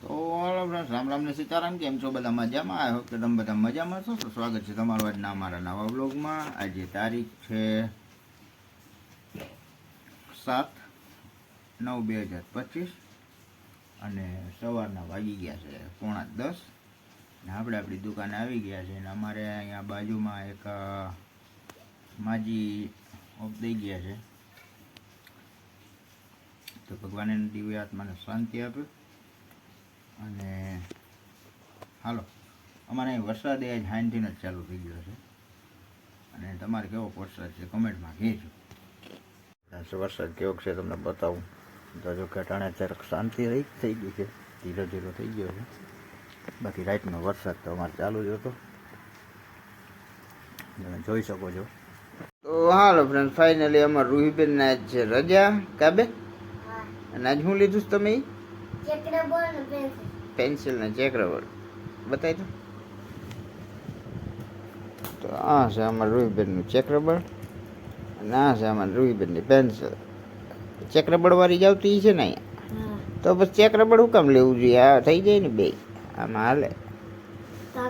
તો હાલો ફ્રેન્ડ્સ, રામ રામ ને સીતારામ. કેમ છો બધા? મજામાં? આઈ હોપ કે તમે બધા મજામાં છો. તો સ્વાગત છે તમારું આજના અમારા નવા બ્લોગમાં. આજે તારીખ છે 7/9/2025 અને સવારના વાગી ગયા છે 9:45 ને આપણે આપણી દુકાને આવી ગયા છે. અને અમારે અહીંયા બાજુમાં એક માજી ઓફ દઈ ગયા છે, તો ભગવાન એની દિવ્ય આત્માને શાંતિ આપે. અને હાલો, અમારે અહીં વરસાદ એ હાઈનથી જ ચાલુ થઈ ગયો છે. અને તમારે કેવો વરસાદ છે કમેન્ટમાં કહેજો. વરસાદ કેવો છે તમને બતાવું. તો જો ઘટાણે જરાક શાંતિ થઈ ગઈ છે, ધીરે ધીરે થઈ ગયો છે. બાકી રાતનો વરસાદ તો અમારે ચાલુ જ હતો, તમે જોઈ શકો છો. તો હાલો ફ્રેન્ડ, ફાઇનલી અમારા રૂહીબેનને આજ છે રજા. કાબે અને આજ શું લીધું છે તમે? પેન્સિલ ને ચેક રબર બતાવી તો આ છે અમારા રૂહીબેનનું ચેક રબર અને આ છે અમારા રૂહીબેનની પેન્સિલ. ચેક રબડ વાળી જ આવતી છે ને અહીંયા, તો બસ ચેક રબડ શું કામ લેવું જોઈએ? આ થઈ જાય ને બે, આમાં હાલે.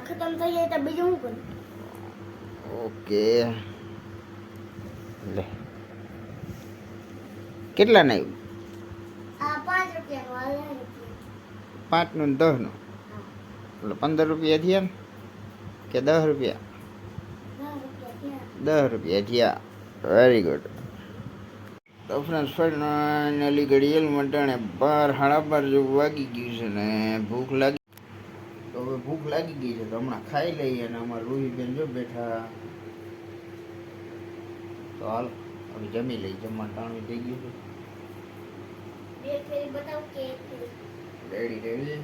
ખતમ થઈ જાય તો બીજું શું કરું? ઓકે, લે કેટલા નહીં? આ 5 રૂપિયાનું, 5નું ને 10નું, એટલે 15 રૂપિયા થયા ને કે 10 રૂપિયા? 10 રૂપિયા થયા. Very good. તો ફ્રેન્ડ્સ, ફાઇનલી ઘડિયાળ મંટાણે 12:30 જેવું વાગી ગયું છે ને ભૂખ લાગી. તો હવે ભૂખ લાગી ગઈ છે તો હમણાં ખાઈ લઈએ. અને અમારા રૂહીબેન જો બેઠા. તો હાલ હવે જમી લઈ. જમવાનું ટાણું થઈ ગયું છે. Ready ready.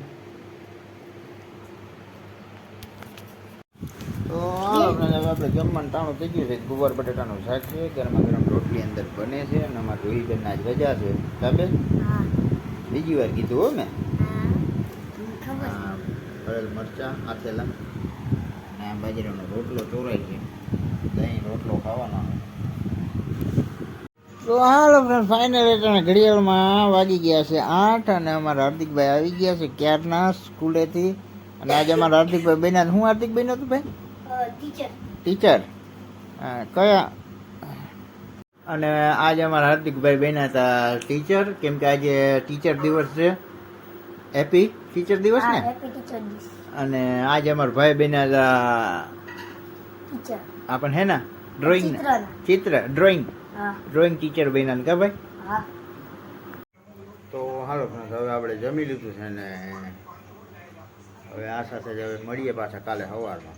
તો આપણે જમવાનું ટાણું થઈ ગયું છે. ગુવાર બટાટાનું શાક છે, ગરમા ગરમ રોટલી અંદર બને છે. અને અમારા રોહીબેન આજ રજા છે. કાબે બીજી વાર કીધું હો મેં. ભરેલ મરચાં આથેલા અને આ બાજરાનો રોટલો ચોરાય છે. દહીં રોટલો ખાવાનો. તો હાલો ફ્રેન્ડ, ફાઇનલી તમે ઘડિયાળમાં વાગી ગયા છે 8 અને અમારા હાર્દિકભાઈ આવી ગયા છે ક્યારના સ્કૂલેથી. અને આજે અમારા હાર્દિકભાઈ બન્યા. હું હાર્દિક બન્યો હતું ભાઈ? ટીચર. કયા? અને આજે અમારા હાર્દિકભાઈ બન્યા હતા ટીચર, કેમ કે આજે ટીચર દિવસ છે. હેપી ટીચર દિવસ ને. અને આજે અમારા ભાઈ બન્યા હતા આપણને હે ને ડ્રોઈંગ, ચિત્ર ડ્રોઈંગ ટીચર બન્યા કા ભાઈ? તો હાલો ફ્રેન્ડ, હવે આપણે જમી લીધું છે ને હવે આ સાથે જ હવે મળીએ પાછા કાલે સવારમાં.